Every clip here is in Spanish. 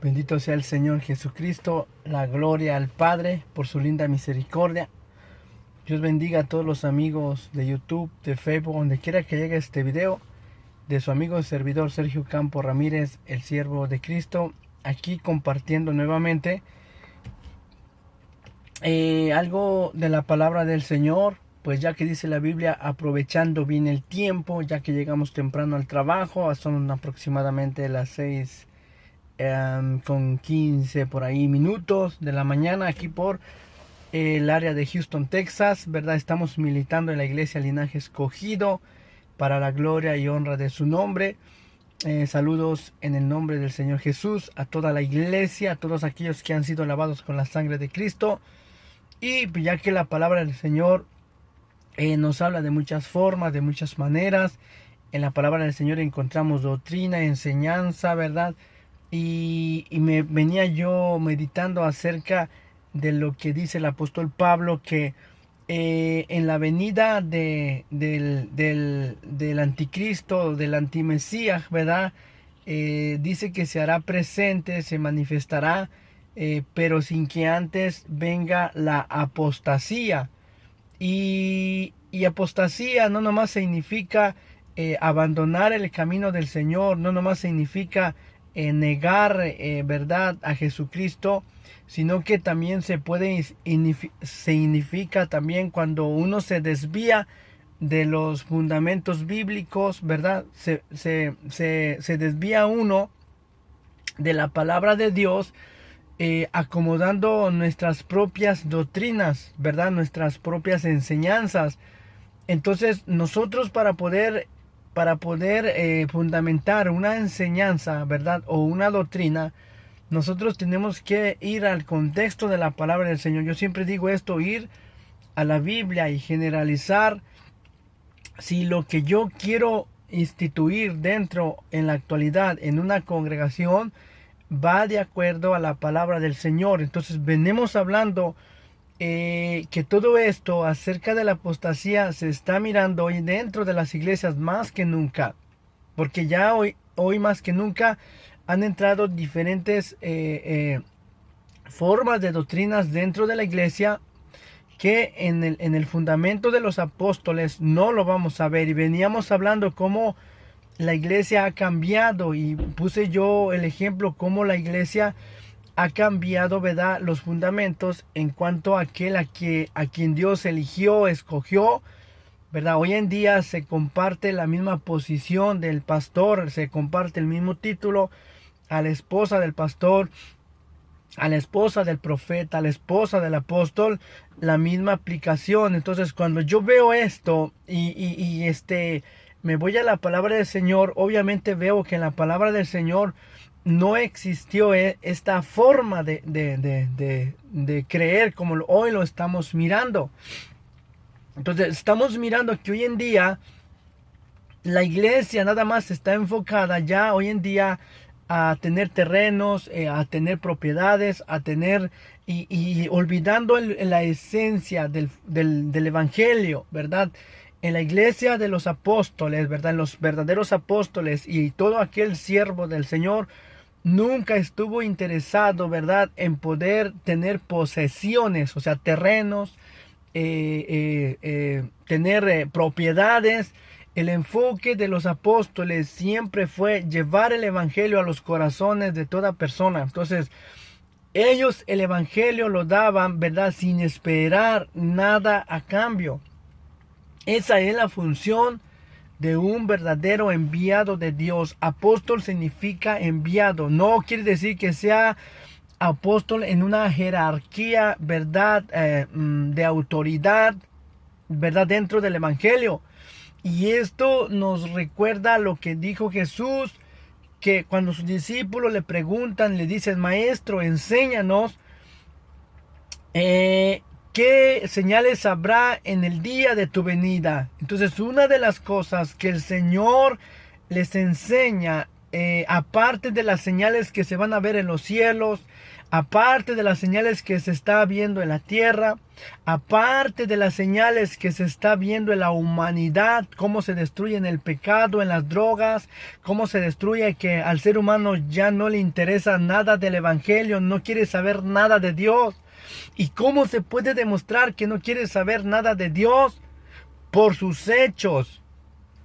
Bendito sea el Señor Jesucristo, la gloria al Padre por su linda misericordia. Dios bendiga a todos los amigos de YouTube, de Facebook, donde quiera que llegue este video, de su amigo y servidor Sergio Campo Ramírez, el siervo de Cristo, aquí compartiendo nuevamente algo de la palabra del Señor, pues ya que dice la Biblia, aprovechando bien el tiempo, ya que llegamos temprano al trabajo, son aproximadamente las 6 con 15 por ahí minutos de la mañana aquí por el área de Houston, Texas, ¿verdad? Estamos militando en la iglesia Linaje Escogido para la gloria y honra de su nombre. Saludos en el nombre del Señor Jesús a toda la iglesia, a todos aquellos que han sido lavados con la sangre de Cristo. Y ya que la palabra del Señor nos habla de muchas formas, de muchas maneras. En la palabra del Señor encontramos doctrina, enseñanza, ¿verdad? Y me venía yo meditando acerca de lo que dice el apóstol Pablo, que en la venida del anticristo, del antimesías, ¿verdad? Dice que se hará presente, se manifestará, pero sin que antes venga la apostasía. Y apostasía no nomás significa abandonar el camino del Señor, no nomás significa negar verdad a Jesucristo, sino que también significa también cuando uno se desvía de los fundamentos bíblicos, ¿verdad? Se desvía uno de la palabra de Dios, acomodando nuestras propias doctrinas, ¿verdad? Nuestras propias enseñanzas. Entonces nosotros para poder fundamentar una enseñanza, ¿verdad? O una doctrina, nosotros tenemos que ir al contexto de la palabra del Señor. Yo siempre digo esto, ir a la Biblia y generalizar si lo que yo quiero instituir dentro en la actualidad en una congregación va de acuerdo a la palabra del Señor. Entonces venimos hablando que todo esto acerca de la apostasía se está mirando hoy dentro de las iglesias más que nunca, porque ya hoy más que nunca han entrado diferentes formas de doctrinas dentro de la iglesia que en el fundamento de los apóstoles no lo vamos a ver. Y veníamos hablando cómo la iglesia ha cambiado, y puse yo el ejemplo cómo la iglesia ha cambiado, ¿verdad?, los fundamentos en cuanto a a quien Dios eligió, escogió, ¿verdad? Hoy en día se comparte la misma posición del pastor, se comparte el mismo título a la esposa del pastor, a la esposa del profeta, a la esposa del apóstol, la misma aplicación. Entonces cuando yo veo esto me voy a la palabra del Señor, obviamente veo que en la palabra del Señor no existió esta forma de creer como hoy lo estamos mirando. Entonces estamos mirando que hoy en día la iglesia nada más está enfocada ya hoy en día a tener terrenos, a tener propiedades, a tener y olvidando la esencia del evangelio, ¿verdad? En la iglesia de los apóstoles, ¿verdad? En los verdaderos apóstoles y todo aquel siervo del Señor nunca estuvo interesado, ¿verdad?, en poder tener posesiones, o sea, terrenos, tener propiedades. El enfoque de los apóstoles siempre fue llevar el evangelio a los corazones de toda persona. Entonces, ellos el evangelio lo daban, ¿verdad?, sin esperar nada a cambio. Esa es la función de un verdadero enviado de Dios. Apóstol significa enviado. No quiere decir que sea apóstol en una jerarquía, ¿verdad?, de autoridad, ¿verdad?, dentro del evangelio. Y esto nos recuerda lo que dijo Jesús, que cuando sus discípulos le preguntan, le dicen: Maestro, enséñanos qué señales habrá en el día de tu venida. Entonces, una de las cosas que el Señor les enseña, aparte de las señales que se van a ver en los cielos, aparte de las señales que se está viendo en la tierra, aparte de las señales que se está viendo en la humanidad, cómo se destruye en el pecado, en las drogas, cómo se destruye que al ser humano ya no le interesa nada del evangelio, no quiere saber nada de Dios. ¿Y cómo se puede demostrar que no quiere saber nada de Dios? Por sus hechos,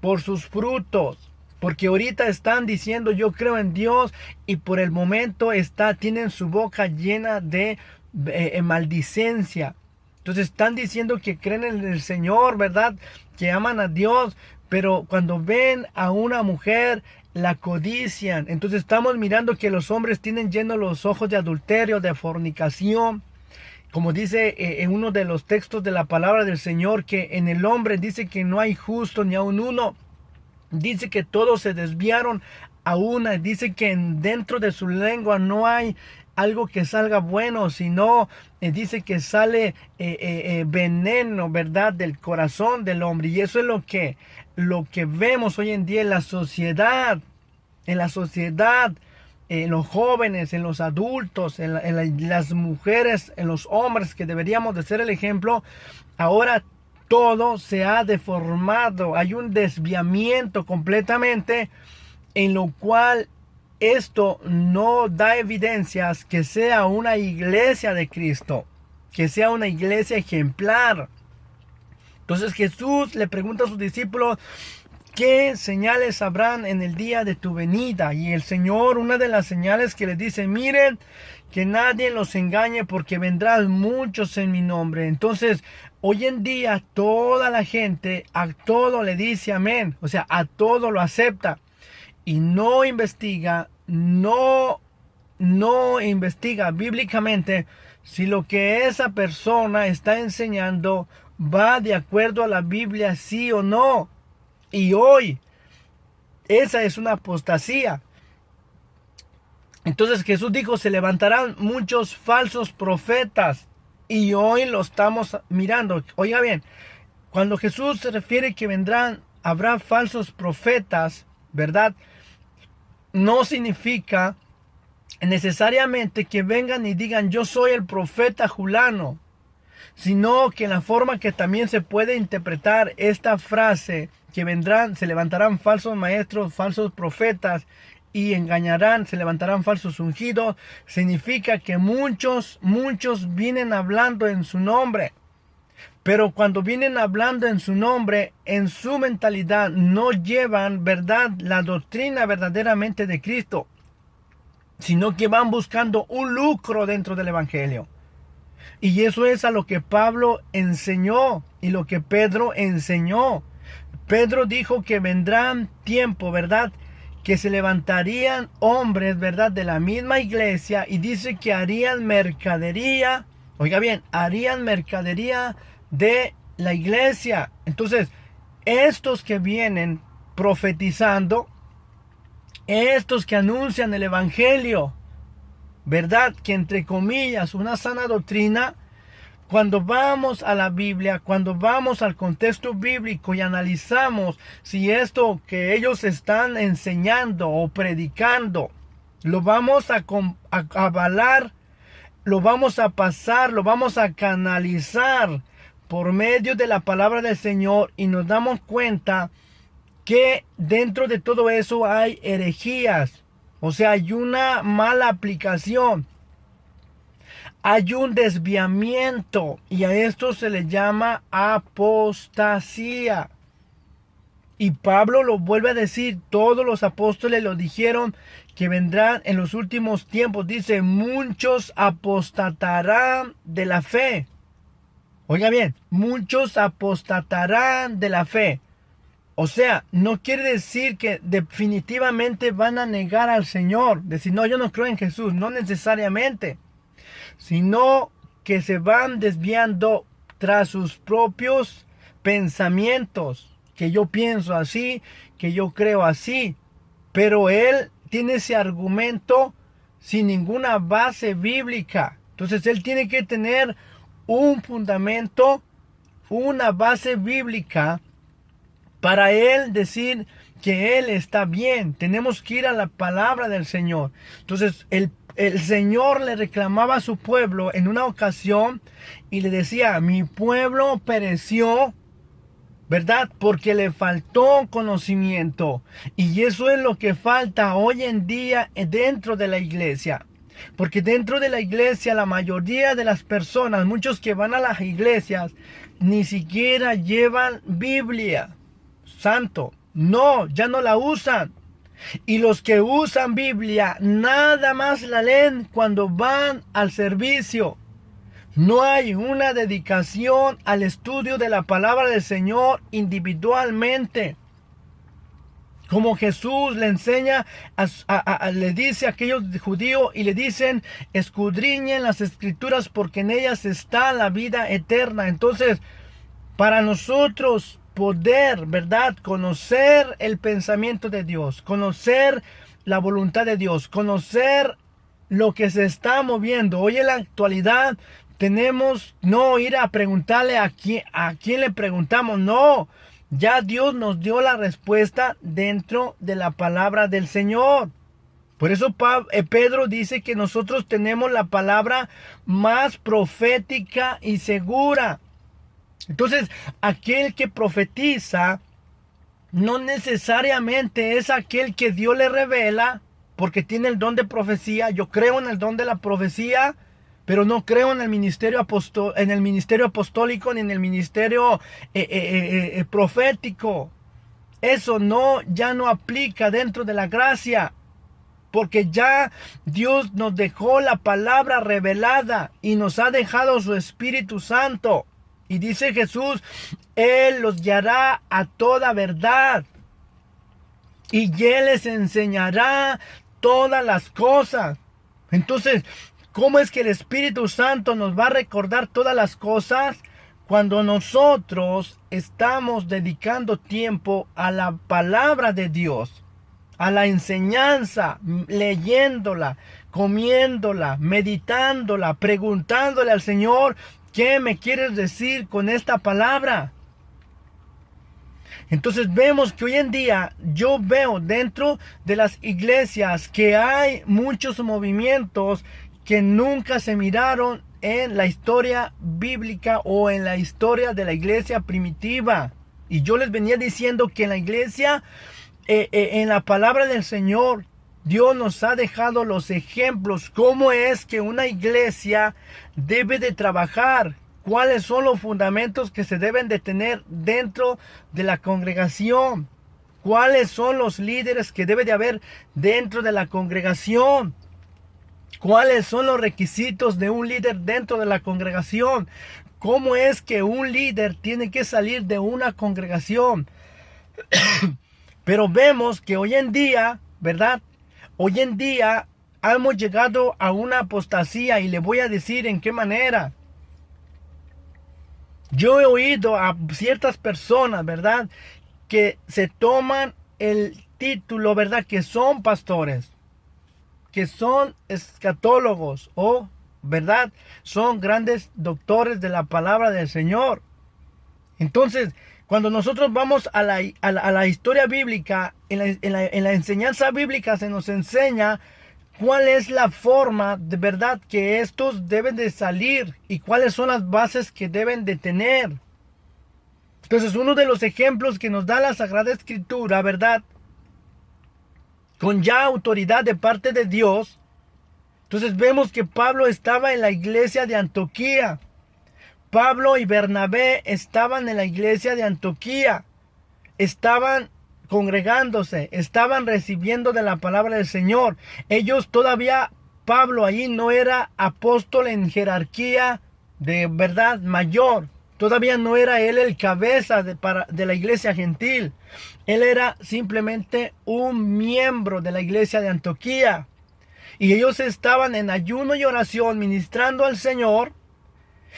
por sus frutos. Porque ahorita están diciendo yo creo en Dios y por el momento tienen su boca llena de maldicencia. Entonces están diciendo que creen en el Señor, ¿verdad? Que aman a Dios, pero cuando ven a una mujer la codician. Entonces estamos mirando que los hombres tienen llenos los ojos de adulterio, de fornicación. Como dice en uno de los textos de la palabra del Señor, que en el hombre dice que no hay justo ni aun uno. Dice que todos se desviaron a una. Dice que dentro de su lengua no hay algo que salga bueno, sino dice que sale veneno, ¿verdad? Del corazón del hombre. Y eso es lo que vemos hoy en día en la sociedad. En la sociedad, en los jóvenes, en los adultos, en las mujeres, en los hombres que deberíamos de ser el ejemplo. Ahora todo se ha deformado, hay un desviamiento completamente, en lo cual esto no da evidencias que sea una iglesia de Cristo, que sea una iglesia ejemplar. Entonces Jesús le pregunta a sus discípulos, ¿qué señales habrán en el día de tu venida? Y el Señor, una de las señales que les dice, miren, que nadie los engañe porque vendrán muchos en mi nombre. Entonces, hoy en día toda la gente a todo le dice amén. O sea, a todo lo acepta. Y no investiga, no investiga bíblicamente si lo que esa persona está enseñando va de acuerdo a la Biblia, sí o no. Y hoy, esa es una apostasía. Entonces Jesús dijo, se levantarán muchos falsos profetas. Y hoy lo estamos mirando. Oiga bien, cuando Jesús se refiere que habrá falsos profetas, ¿verdad? No significa necesariamente que vengan y digan, yo soy el profeta fulano. Sino que la forma que también se puede interpretar esta frase, que se levantarán falsos maestros, falsos profetas y se levantarán falsos ungidos, significa que muchos vienen hablando en su nombre. Pero cuando vienen hablando en su nombre, en su mentalidad no llevan, ¿verdad?, la doctrina verdaderamente de Cristo, sino que van buscando un lucro dentro del evangelio. Y eso es a lo que Pablo enseñó y lo que Pedro enseñó. Pedro dijo que vendrán tiempo, ¿verdad?, que se levantarían hombres, ¿verdad?, de la misma iglesia, y dice que harían mercadería, oiga bien, harían mercadería de la iglesia. Entonces, estos que vienen profetizando, estos que anuncian el evangelio, ¿verdad?, que entre comillas, una sana doctrina, cuando vamos a la Biblia, cuando vamos al contexto bíblico y analizamos si esto que ellos están enseñando o predicando, lo vamos a avalar, lo vamos a pasar, lo vamos a canalizar por medio de la palabra del Señor, y nos damos cuenta que dentro de todo eso hay herejías. O sea, hay una mala aplicación. Hay un desviamiento, y a esto se le llama apostasía. Y Pablo lo vuelve a decir, todos los apóstoles lo dijeron, que vendrán en los últimos tiempos. Dice, muchos apostatarán de la fe. Oiga bien, muchos apostatarán de la fe. O sea, no quiere decir que definitivamente van a negar al Señor. Decir, no, yo no creo en Jesús. No necesariamente. Sino que se van desviando tras sus propios pensamientos. Que yo pienso así, que yo creo así. Pero él tiene ese argumento sin ninguna base bíblica. Entonces él tiene que tener un fundamento, una base bíblica, para él decir que él está bien. Tenemos que ir a la palabra del Señor. Entonces, el Señor le reclamaba a su pueblo en una ocasión y le decía, mi pueblo pereció, ¿verdad? Porque le faltó conocimiento. Y eso es lo que falta hoy en día dentro de la iglesia. Porque dentro de la iglesia la mayoría de las personas, muchos que van a las iglesias, ni siquiera llevan Biblia santo. No, ya no la usan. Y los que usan Biblia nada más la leen cuando van al servicio. No hay una dedicación al estudio de la palabra del Señor individualmente. Como Jesús le enseña, le dice a aquellos judíos y le dicen, escudriñen las escrituras porque en ellas está la vida eterna. Entonces, para nosotros poder, ¿verdad?, conocer el pensamiento de Dios, conocer la voluntad de Dios, conocer lo que se está moviendo. Hoy en la actualidad tenemos no ir a preguntarle a quién le preguntamos, no. Ya Dios nos dio la respuesta dentro de la palabra del Señor. Por eso Pedro dice que nosotros tenemos la palabra más profética y segura. Entonces, aquel que profetiza no necesariamente es aquel que Dios le revela, porque tiene el don de profecía. Yo creo en el don de la profecía, pero no creo en el ministerio apostólico ni en el ministerio profético. Eso ya no aplica dentro de la gracia, porque ya Dios nos dejó la palabra revelada y nos ha dejado su Espíritu Santo. Y dice Jesús, Él los guiará a toda verdad y Él les enseñará todas las cosas. Entonces, ¿cómo es que el Espíritu Santo nos va a recordar todas las cosas? Cuando nosotros estamos dedicando tiempo a la palabra de Dios, a la enseñanza, leyéndola, comiéndola, meditándola, preguntándole al Señor, ¿qué me quieres decir con esta palabra? Entonces vemos que hoy en día yo veo dentro de las iglesias que hay muchos movimientos que nunca se miraron en la historia bíblica o en la historia de la iglesia primitiva. Y yo les venía diciendo que en la iglesia, en la palabra del Señor, Dios nos ha dejado los ejemplos, cómo es que una iglesia debe de trabajar, cuáles son los fundamentos que se deben de tener dentro de la congregación, cuáles son los líderes que debe de haber dentro de la congregación, cuáles son los requisitos de un líder dentro de la congregación, cómo es que un líder tiene que salir de una congregación. Pero vemos que hoy en día, ¿verdad? Hoy en día hemos llegado a una apostasía y le voy a decir en qué manera. Yo he oído a ciertas personas, ¿verdad?, que se toman el título, ¿verdad?, que son pastores, que son escatólogos o, ¿verdad?, son grandes doctores de la palabra del Señor. Entonces, cuando nosotros vamos a la historia bíblica, en la enseñanza bíblica se nos enseña cuál es la forma de verdad que estos deben de salir y cuáles son las bases que deben de tener. Entonces, uno de los ejemplos que nos da la Sagrada Escritura, ¿verdad?, con ya autoridad de parte de Dios. Entonces vemos que Pablo estaba en la iglesia de Antioquía. Pablo y Bernabé estaban en la iglesia de Antioquía, estaban congregándose, estaban recibiendo de la palabra del Señor. Ellos todavía, Pablo ahí no era apóstol en jerarquía de verdad mayor, todavía no era él el cabeza de la iglesia gentil, él era simplemente un miembro de la iglesia de Antioquía. Y ellos estaban en ayuno y oración ministrando al Señor.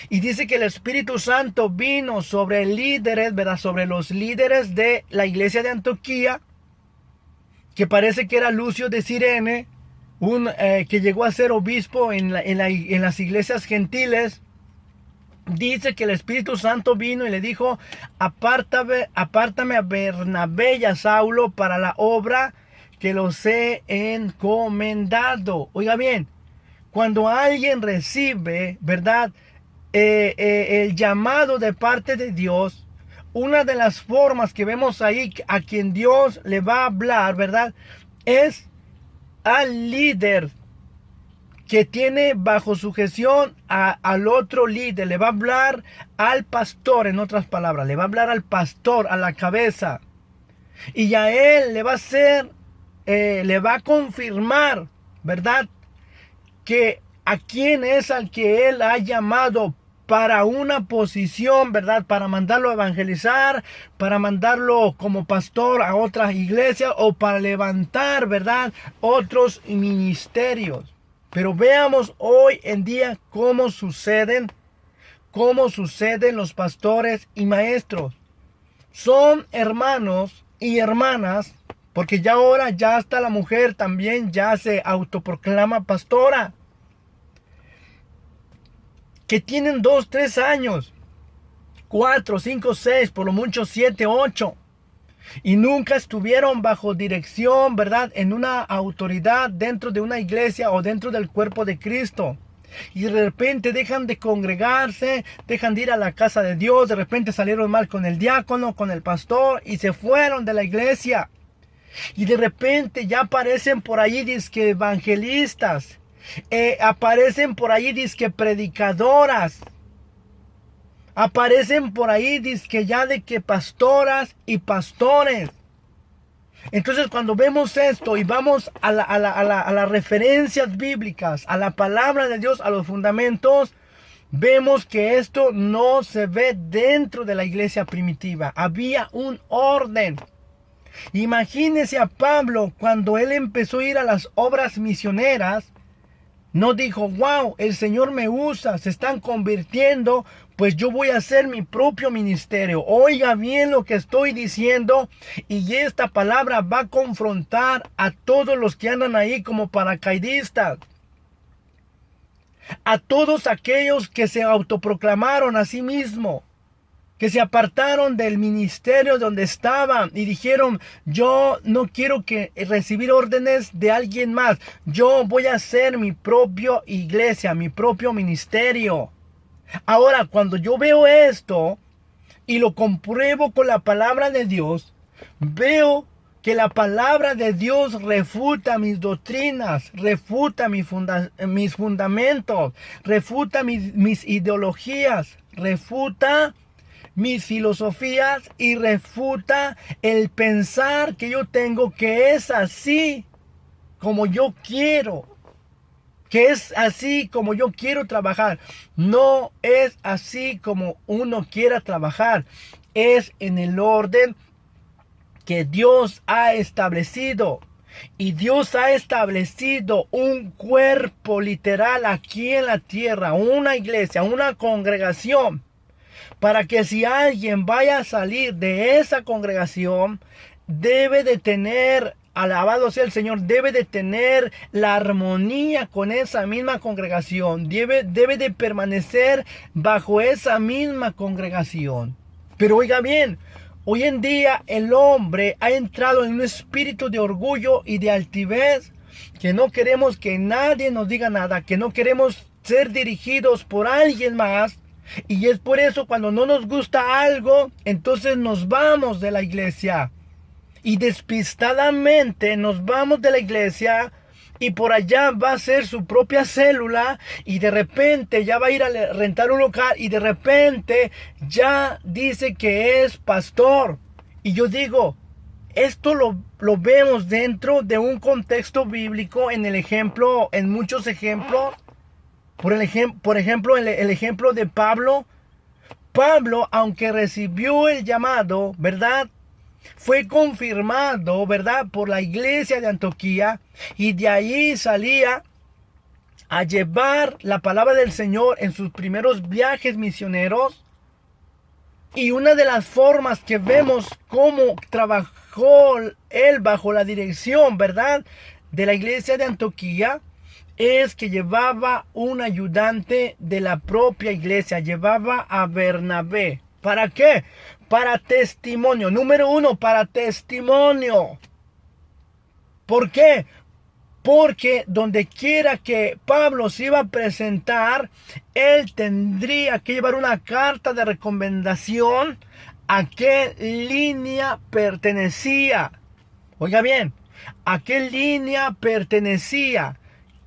Y dice que el Espíritu Santo vino sobre líderes, ¿verdad?, sobre los líderes de la iglesia de Antioquía, que parece que era Lucio de Cirene, que llegó a ser obispo en las iglesias gentiles. Dice que el Espíritu Santo vino y le dijo, apártame a Bernabé y a Saulo para la obra que los he encomendado. Oiga bien, cuando alguien recibe, ¿verdad? El llamado de parte de Dios, una de las formas que vemos ahí a quien Dios le va a hablar, ¿verdad? Es al líder que tiene bajo sujeción al otro líder. Le va a hablar al pastor, en otras palabras. Le va a hablar al pastor, a la cabeza. Y a él le va a hacer, le va a confirmar, ¿verdad? Que a quién es al que él ha llamado para una posición, ¿verdad? Para mandarlo a evangelizar, para mandarlo como pastor a otras iglesias o para levantar, ¿verdad? Otros ministerios. Pero veamos hoy en día cómo suceden los pastores y maestros. Son hermanos y hermanas, porque ya ahora ya hasta la mujer también ya se autoproclama pastora, que tienen 2, 3 años, 4, 5, 6, por lo mucho 7, 8. Y nunca estuvieron bajo dirección, ¿verdad? En una autoridad dentro de una iglesia o dentro del cuerpo de Cristo. Y de repente dejan de congregarse, dejan de ir a la casa de Dios. De repente salieron mal con el diácono, con el pastor y se fueron de la iglesia. Y de repente ya aparecen por allí dizque evangelistas. Aparecen por allí dizque predicadoras. Aparecen por ahí dizque ya de que pastoras y pastores. Entonces cuando vemos esto y vamos a las referencias bíblicas, a la palabra de Dios, a los fundamentos, vemos que esto no se ve dentro de la iglesia primitiva. Había un orden. Imagínense a Pablo cuando él empezó a ir a las obras misioneras. No dijo, wow, el Señor me usa, se están convirtiendo, pues yo voy a hacer mi propio ministerio. Oiga bien lo que estoy diciendo y esta palabra va a confrontar a todos los que andan ahí como paracaidistas. A todos aquellos que se autoproclamaron a sí mismos, que se apartaron del ministerio donde estaban y dijeron, yo no quiero recibir órdenes de alguien más. Yo voy a hacer mi propia iglesia, mi propio ministerio. Ahora, cuando yo veo esto y lo compruebo con la palabra de Dios, veo que la palabra de Dios refuta mis doctrinas, refuta mis fundamentos, refuta mis ideologías, refuta mis filosofías y refuta el pensar que yo tengo que es así como yo quiero, que es así como yo quiero trabajar. No es así como uno quiera trabajar, es en el orden que Dios ha establecido. Y Dios ha establecido un cuerpo literal aquí en la tierra, una iglesia, una congregación, para que si alguien vaya a salir de esa congregación, debe de tener, alabado sea el Señor, debe de tener la armonía con esa misma congregación, debe de permanecer bajo esa misma congregación. Pero oiga bien, hoy en día el hombre ha entrado en un espíritu de orgullo y de altivez, que no queremos que nadie nos diga nada, que no queremos ser dirigidos por alguien más. Y es por eso cuando no nos gusta algo, entonces nos vamos de la iglesia. Y despistadamente nos vamos de la iglesia y por allá va a ser su propia célula y de repente ya va a ir a rentar un local y de repente ya dice que es pastor. Y yo digo, esto lo vemos dentro de un contexto bíblico en el ejemplo, en muchos ejemplos. Por ejemplo, el ejemplo de Pablo. Pablo, aunque recibió el llamado, ¿verdad? Fue confirmado, ¿verdad? Por la iglesia de Antioquía. Y de ahí salía a llevar la palabra del Señor en sus primeros viajes misioneros. Y una de las formas que vemos cómo trabajó él bajo la dirección, ¿verdad?, de la iglesia de Antioquía, es que llevaba un ayudante de la propia iglesia, llevaba a Bernabé. ¿Para qué? Para testimonio. Número 1, para testimonio. ¿Por qué? Porque donde quiera que Pablo se iba a presentar, él tendría que llevar una carta de recomendación a qué línea pertenecía. Oiga bien, ¿a qué línea pertenecía?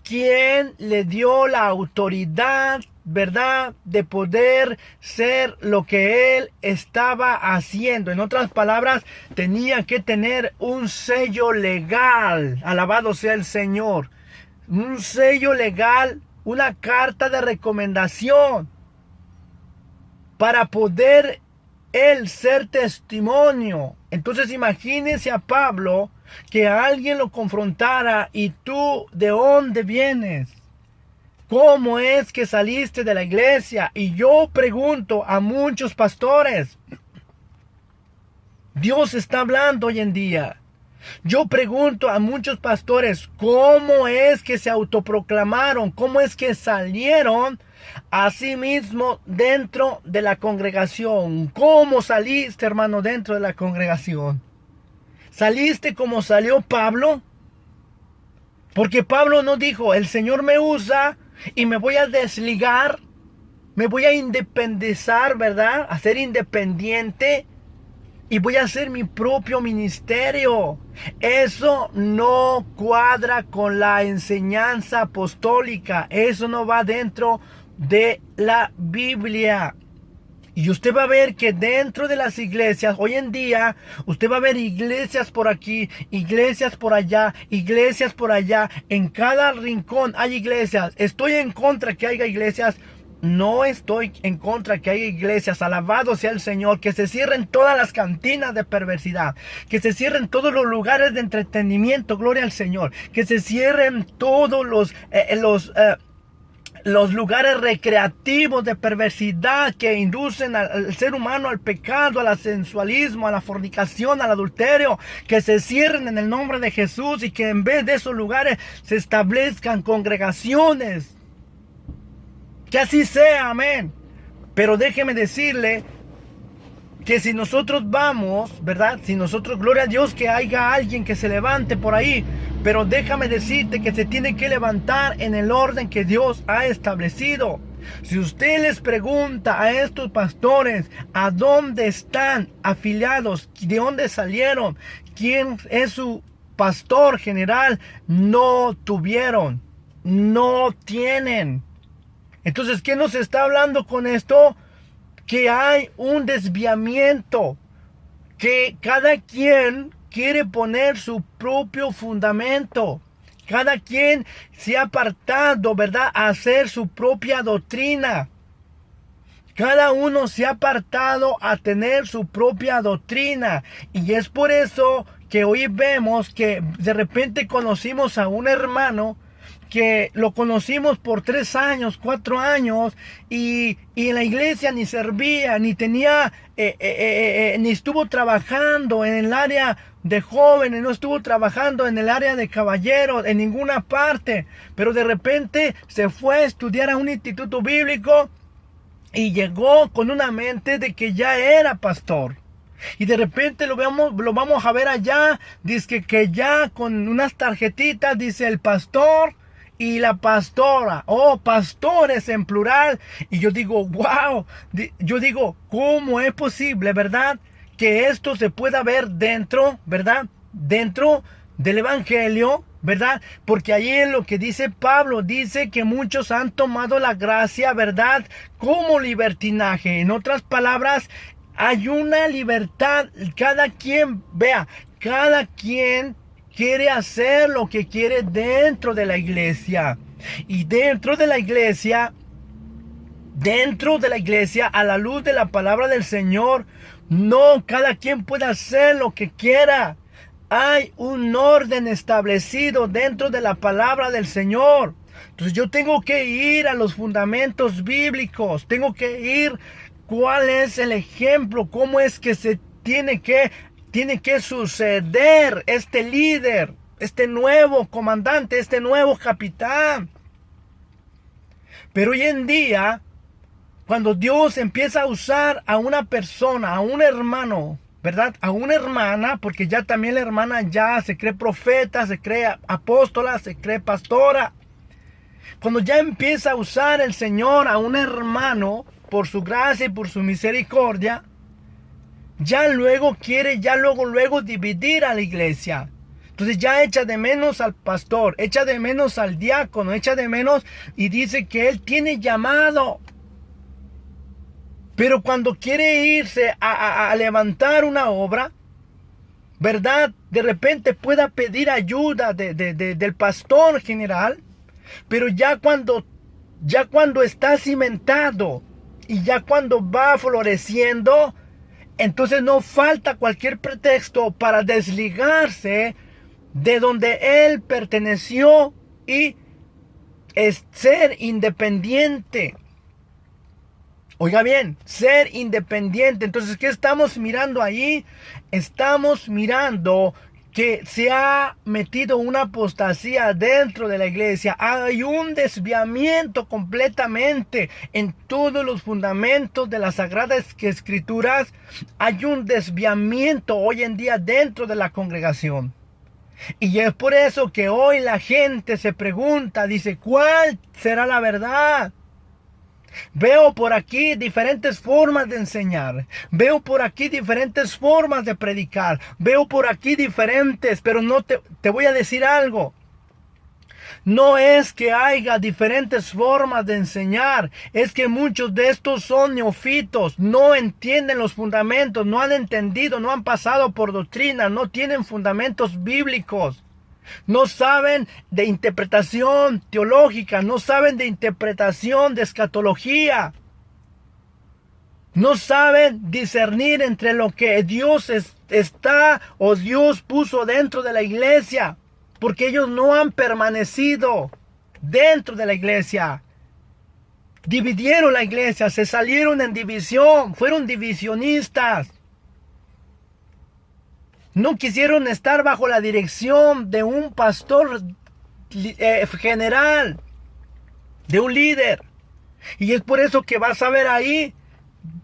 ¿Quién le dio la autoridad, verdad, de poder ser lo que él estaba haciendo? En otras palabras, tenía que tener un sello legal. Alabado sea el Señor. Un sello legal, una carta de recomendación para poder él ser testimonio. Entonces imagínense a Pablo, que alguien lo confrontara: ¿y tú de dónde vienes? ¿Cómo es que saliste de la iglesia? Y yo pregunto a muchos pastores, Dios está hablando hoy en día. Yo pregunto a muchos pastores, ¿cómo es que se autoproclamaron? ¿Cómo es que salieron a sí mismo dentro de la congregación? ¿Cómo saliste, hermano, dentro de la congregación? ¿Saliste como salió Pablo? Porque Pablo no dijo, el Señor me usa y me voy a desligar, me voy a independizar, ¿verdad? A ser independiente y voy a hacer mi propio ministerio. Eso no cuadra con la enseñanza apostólica. Eso no va dentro de la Biblia. Y usted va a ver que dentro de las iglesias, hoy en día, usted va a ver iglesias por aquí, iglesias por allá, iglesias por allá. En cada rincón hay iglesias. ¿Estoy en contra que haya iglesias? No estoy en contra que haya iglesias. Alabado sea el Señor. Que se cierren todas las cantinas de perversidad. Que se cierren todos los lugares de entretenimiento. Gloria al Señor. Que se cierren todos los lugares recreativos de perversidad que inducen al ser humano al pecado, al sensualismo, a la fornicación, al adulterio, que se cierren en el nombre de Jesús y que en vez de esos lugares se establezcan congregaciones. Que así sea, amén. Pero déjeme decirle que si nosotros vamos, ¿verdad? Si nosotros, gloria a Dios, que haya alguien que se levante por ahí. Pero déjame decirte que se tiene que levantar en el orden que Dios ha establecido. Si usted les pregunta a estos pastores a dónde están afiliados, de dónde salieron, quién es su pastor general, no tuvieron, no tienen. Entonces, ¿qué nos está hablando con esto? Que hay un desviamiento, que cada quien quiere poner su propio fundamento. Cada quien se ha apartado, ¿verdad?, a hacer su propia doctrina. Cada uno se ha apartado a tener su propia doctrina. Y es por eso que hoy vemos que de repente conocimos a un hermano que lo conocimos por 3 años, 4 años, y en la iglesia ni servía, ni tenía, ni estuvo trabajando en el área de jóvenes, no estuvo trabajando en el área de caballeros, en ninguna parte, pero de repente se fue a estudiar a un instituto bíblico y llegó con una mente de que ya era pastor. Y de repente lo vamos a ver allá, dice que ya con unas tarjetitas dice el pastor y la pastora, pastores en plural. Y yo digo, wow, yo digo, ¿cómo es posible, verdad, que esto se pueda ver dentro, verdad, dentro del evangelio, verdad? Porque ahí en lo que dice Pablo, dice que muchos han tomado la gracia, verdad, como libertinaje. En otras palabras, hay una libertad, cada quien quiere hacer lo que quiere dentro de la iglesia. Y dentro de la iglesia, a la luz de la palabra del Señor, no, cada quien puede hacer lo que quiera. Hay un orden establecido dentro de la palabra del Señor. Entonces yo tengo que ir a los fundamentos bíblicos. Tengo que ir, ¿cuál es el ejemplo? ¿Cómo es que se tiene que suceder este líder, este nuevo comandante, este nuevo capitán? Pero hoy en día, cuando Dios empieza a usar a una persona, a un hermano, ¿verdad? A una hermana, porque ya también la hermana ya se cree profeta, se cree apóstola, se cree pastora. Cuando ya empieza a usar el Señor a un hermano por su gracia y por su misericordia, ya luego quiere, luego dividir a la iglesia. Entonces ya echa de menos al pastor, echa de menos al diácono, echa de menos y dice que él tiene llamado. Pero cuando quiere irse a levantar una obra, ¿verdad? De repente pueda pedir ayuda del pastor general, pero ya cuando está cimentado y ya cuando va floreciendo, entonces no falta cualquier pretexto para desligarse de donde él perteneció y ser independiente. Oiga bien, ser independiente. Entonces, ¿qué estamos mirando ahí? Estamos mirando que se ha metido una apostasía dentro de la iglesia. Hay un desviamiento completamente en todos los fundamentos de las Sagradas Escrituras. Hay un desviamiento hoy en día dentro de la congregación. Y es por eso que hoy la gente se pregunta, dice, ¿cuál será la verdad? Veo por aquí diferentes formas de enseñar. Veo por aquí diferentes formas de predicar. Veo por aquí diferentes, pero no te voy a decir algo. No es que haya diferentes formas de enseñar. Es que muchos de estos son neófitos. No entienden los fundamentos. No han entendido. No han pasado por doctrina. No tienen fundamentos bíblicos. No saben de interpretación teológica, no saben de interpretación de escatología. No saben discernir entre lo que Dios está o Dios puso dentro de la iglesia, porque ellos no han permanecido dentro de la iglesia. Dividieron la iglesia, se salieron en división, fueron divisionistas. No quisieron estar bajo la dirección de un pastor general, de un líder. Y es por eso que vas a ver ahí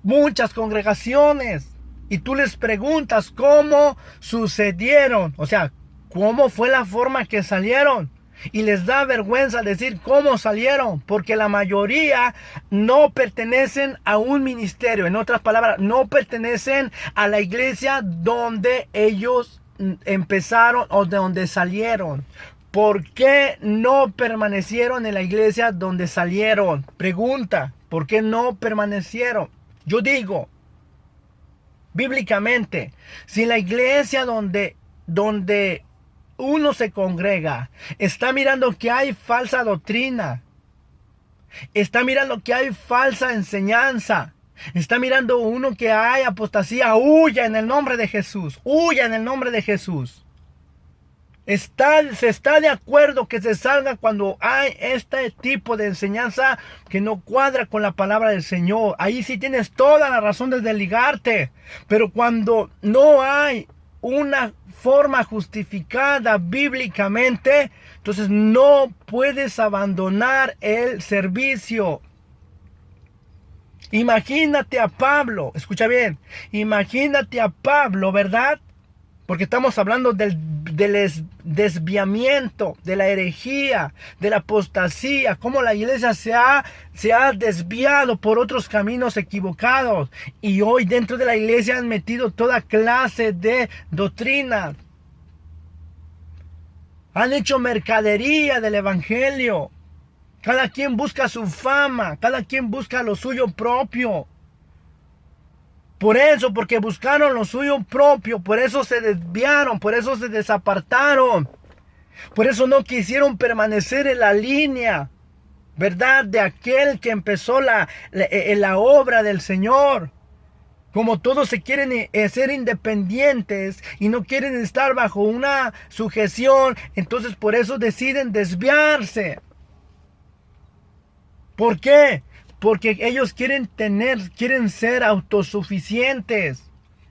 muchas congregaciones. Y tú les preguntas cómo sucedieron. O sea, cómo fue la forma que salieron. Y les da vergüenza decir cómo salieron, porque la mayoría no pertenecen a un ministerio. En otras palabras, no pertenecen a la iglesia donde ellos empezaron o de donde salieron. ¿Por qué no permanecieron en la iglesia donde salieron? Pregunta, ¿por qué no permanecieron? Yo digo, bíblicamente, si la iglesia donde uno se congrega, está mirando que hay falsa doctrina, está mirando que hay falsa enseñanza, está mirando uno que hay apostasía, huya en el nombre de Jesús, huya en el nombre de Jesús. Se está de acuerdo que se salga cuando hay este tipo de enseñanza que no cuadra con la palabra del Señor. Ahí sí tienes toda la razón de desligarte, pero cuando no hay una forma justificada bíblicamente, entonces no puedes abandonar el servicio. Imagínate a Pablo, escucha bien, imagínate a Pablo, ¿verdad? Porque estamos hablando del desviamiento, de la herejía, de la apostasía, cómo la iglesia se ha desviado por otros caminos equivocados. Y hoy dentro de la iglesia han metido toda clase de doctrina. Han hecho mercadería del evangelio. Cada quien busca su fama, cada quien busca lo suyo propio. Por eso, porque buscaron lo suyo propio, por eso se desviaron, por eso se desapartaron. Por eso no quisieron permanecer en la línea, ¿verdad? De aquel que empezó la obra del Señor. Como todos se quieren ser independientes y no quieren estar bajo una sujeción, entonces por eso deciden desviarse. ¿Por qué? Porque ellos quieren ser autosuficientes.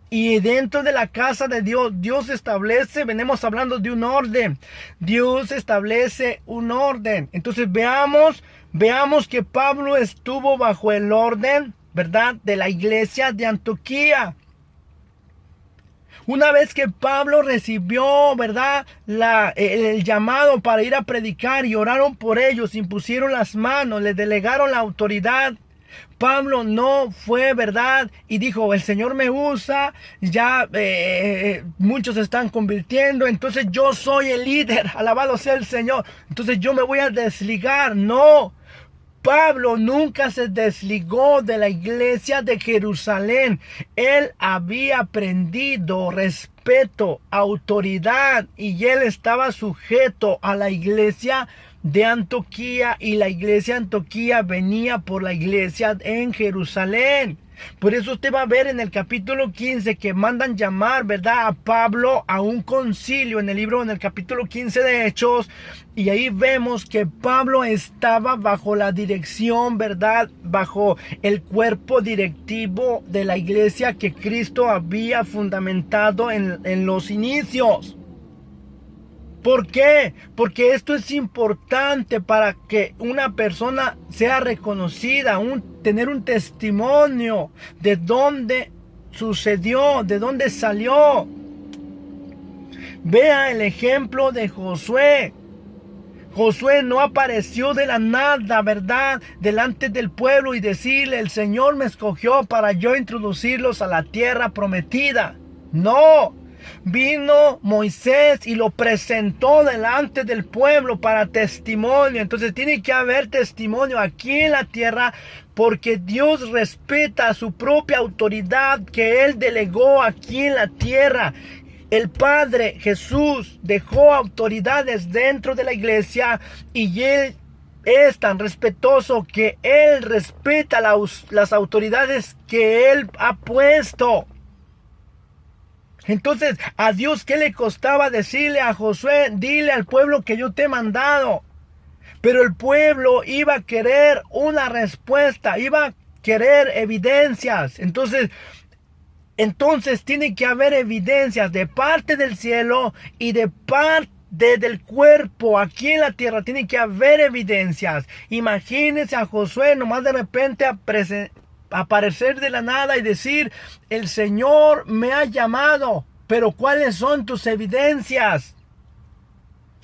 Y dentro de la casa de Dios, Dios establece, venimos hablando de un orden. Dios establece un orden. Entonces veamos que Pablo estuvo bajo el orden, ¿verdad?, de la iglesia de Antioquía. Una vez que Pablo recibió, ¿verdad?, el llamado para ir a predicar y oraron por ellos, impusieron las manos, les delegaron la autoridad. Pablo no fue, ¿verdad?, y dijo, el Señor me usa, ya muchos se están convirtiendo, entonces yo soy el líder, alabado sea el Señor, entonces yo me voy a desligar. No, Pablo nunca se desligó de la iglesia de Jerusalén. Él había aprendido respeto, autoridad, y él estaba sujeto a la iglesia de Antioquía, y la iglesia de Antioquía venía por la iglesia en Jerusalén. Por eso usted va a ver en el capítulo 15 que mandan llamar, ¿verdad?, a Pablo a un concilio en el capítulo 15 de Hechos. Y ahí vemos que Pablo estaba bajo la dirección, ¿verdad?, bajo el cuerpo directivo de la iglesia que Cristo había fundamentado en los inicios. ¿Por qué? Porque esto es importante para que una persona sea reconocida, tener un testimonio de dónde sucedió, de dónde salió. Vea el ejemplo de Josué. Josué no apareció de la nada, ¿verdad?, delante del pueblo y decirle, el Señor me escogió para yo introducirlos a la tierra prometida. No. Vino Moisés y lo presentó delante del pueblo para testimonio. Entonces tiene que haber testimonio aquí en la tierra, porque Dios respeta su propia autoridad que Él delegó aquí en la tierra. El Padre Jesús dejó autoridades dentro de la iglesia, y Él es tan respetuoso que Él respeta las autoridades que Él ha puesto. Entonces, a Dios, ¿qué le costaba decirle a Josué, dile al pueblo que yo te he mandado? Pero el pueblo iba a querer una respuesta, iba a querer evidencias. Entonces tiene que haber evidencias de parte del cielo y de parte del cuerpo aquí en la tierra. Tiene que haber evidencias. Imagínense a Josué nomás de repente aparecer de la nada y decir, el Señor me ha llamado, pero ¿cuáles son tus evidencias?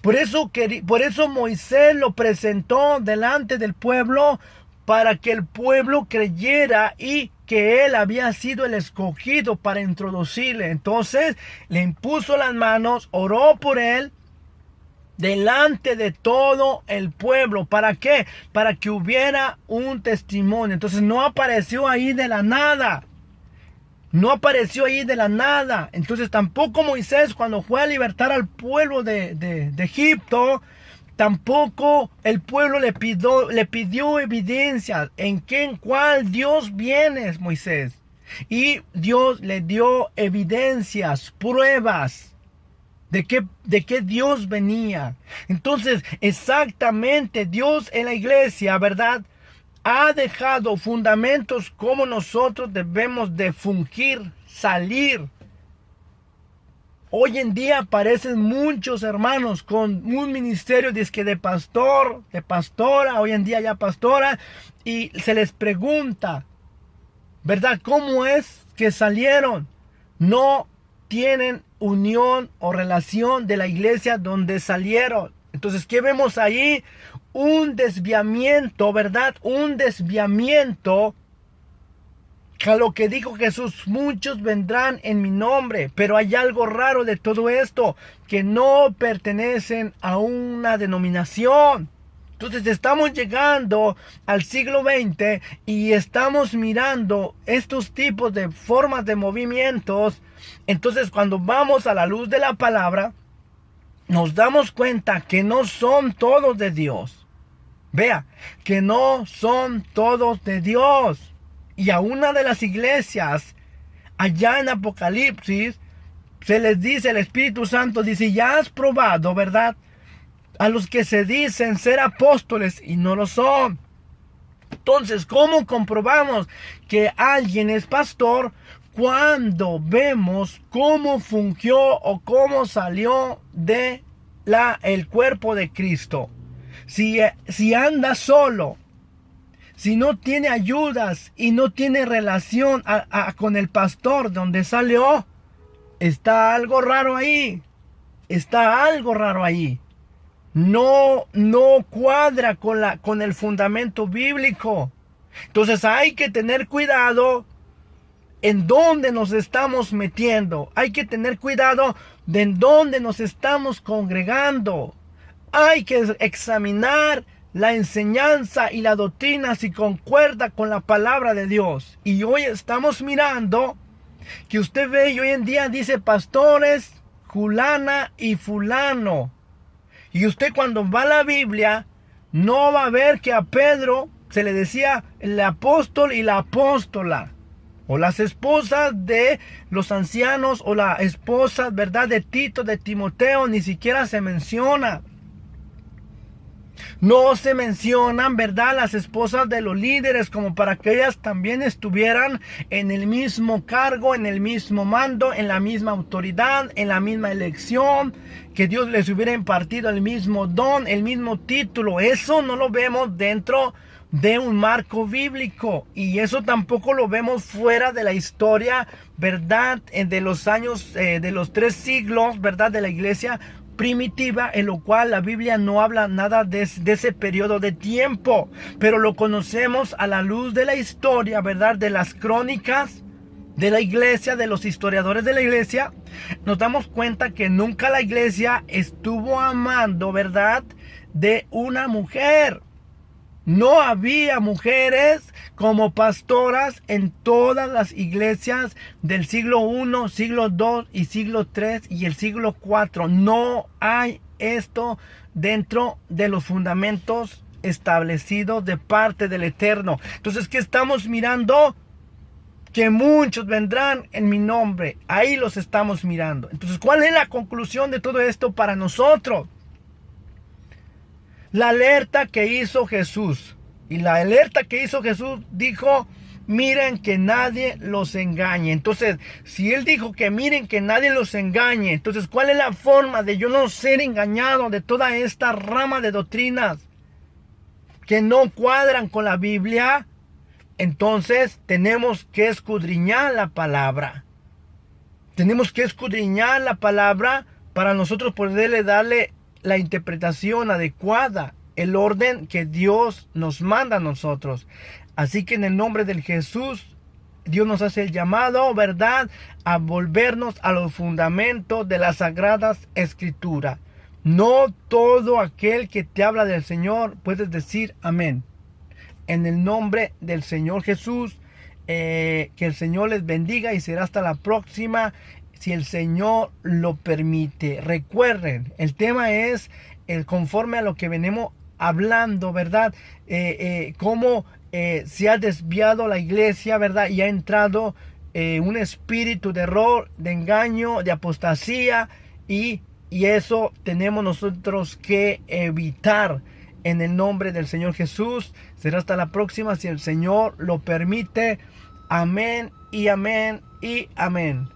Por eso Moisés lo presentó delante del pueblo, para que el pueblo creyera y que él había sido el escogido para introducirle. Entonces le impuso las manos, oró por él delante de todo el pueblo. ¿Para qué? Para que hubiera un testimonio. Entonces no apareció ahí de la nada. No apareció ahí de la nada. Entonces tampoco Moisés, cuando fue a libertar al pueblo de Egipto, tampoco el pueblo le pidió evidencias. ¿En cuál Dios vienes, Moisés? Y Dios le dio evidencias, pruebas de que Dios venía. Entonces, exactamente, Dios en la iglesia, ¿verdad?, ha dejado fundamentos como nosotros debemos de fungir, salir. Hoy en día aparecen muchos hermanos con un ministerio de pastor, de pastora, hoy en día ya pastora, y se les pregunta, ¿verdad?, ¿cómo es que salieron? No tienen unión o relación de la iglesia donde salieron. Entonces, ¿qué vemos ahí? Un desviamiento, ¿verdad? Un desviamiento a lo que dijo Jesús, muchos vendrán en mi nombre. Pero hay algo raro de todo esto, que no pertenecen a una denominación. Entonces estamos llegando al siglo XX y estamos mirando estos tipos de formas de movimientos. Entonces cuando vamos a la luz de la palabra, nos damos cuenta que no son todos de Dios. Vea, que no son todos de Dios. Y a una de las iglesias, allá en Apocalipsis, se les dice, el Espíritu Santo dice, ya has probado, ¿verdad?, a los que se dicen ser apóstoles y no lo son. Entonces, ¿cómo comprobamos que alguien es pastor? Cuando vemos cómo fungió o cómo salió de el cuerpo de Cristo. Si anda solo, si no tiene ayudas y no tiene relación con el pastor donde salió, Está algo raro ahí. Está algo raro ahí. No cuadra con el fundamento bíblico. Entonces hay que tener cuidado en dónde nos estamos metiendo. Hay que tener cuidado de en dónde nos estamos congregando. Hay que examinar la enseñanza y la doctrina si concuerda con la palabra de Dios. Y hoy estamos mirando que usted ve y hoy en día dice pastores, fulana y fulano. Y usted cuando va a la Biblia no va a ver que a Pedro se le decía el apóstol y la apóstola. O las esposas de los ancianos o la esposa, ¿verdad?, de Tito, de Timoteo, ni siquiera se menciona. No se mencionan, ¿verdad?, las esposas de los líderes como para que ellas también estuvieran en el mismo cargo, en el mismo mando, en la misma autoridad, en la misma elección, que Dios les hubiera impartido el mismo don, el mismo título. Eso no lo vemos dentro de un marco bíblico, y eso tampoco lo vemos fuera de la historia, ¿verdad?, de los años, de los 3 siglos, ¿verdad?, de la iglesia primitiva, en lo cual la Biblia no habla nada de ese periodo de tiempo, pero lo conocemos a la luz de la historia, ¿verdad?, de las crónicas de la iglesia, de los historiadores de la iglesia. Nos damos cuenta que nunca la iglesia estuvo amando, ¿verdad?, de una mujer. No había mujeres como pastoras en todas las iglesias del siglo I, siglo II y siglo III y el siglo IV. No hay esto dentro de los fundamentos establecidos de parte del Eterno. Entonces, ¿qué estamos mirando? Que muchos vendrán en mi nombre. Ahí los estamos mirando. Entonces, ¿cuál es la conclusión de todo esto para nosotros? La alerta que hizo Jesús. Y la alerta que hizo Jesús dijo, miren que nadie los engañe. Entonces, si Él dijo que miren que nadie los engañe, entonces, ¿cuál es la forma de yo no ser engañado de toda esta rama de doctrinas que no cuadran con la Biblia? Entonces, tenemos que escudriñar la palabra. Tenemos que escudriñar la palabra para nosotros poderle darle la interpretación adecuada, el orden que Dios nos manda a nosotros. Así que en el nombre del Jesús, Dios nos hace el llamado, ¿verdad?, a volvernos a los fundamentos de las Sagradas Escrituras. No todo aquel que te habla del Señor puedes decir amén. En el nombre del Señor Jesús, que el Señor les bendiga y será hasta la próxima, si el Señor lo permite. Recuerden, el tema es conforme a lo que venimos hablando, ¿verdad? Cómo se ha desviado la iglesia, ¿verdad? Y ha entrado un espíritu de error, de engaño, de apostasía, y eso tenemos nosotros que evitar. En el nombre del Señor Jesús, será hasta la próxima si el Señor lo permite. Amén y amén y amén.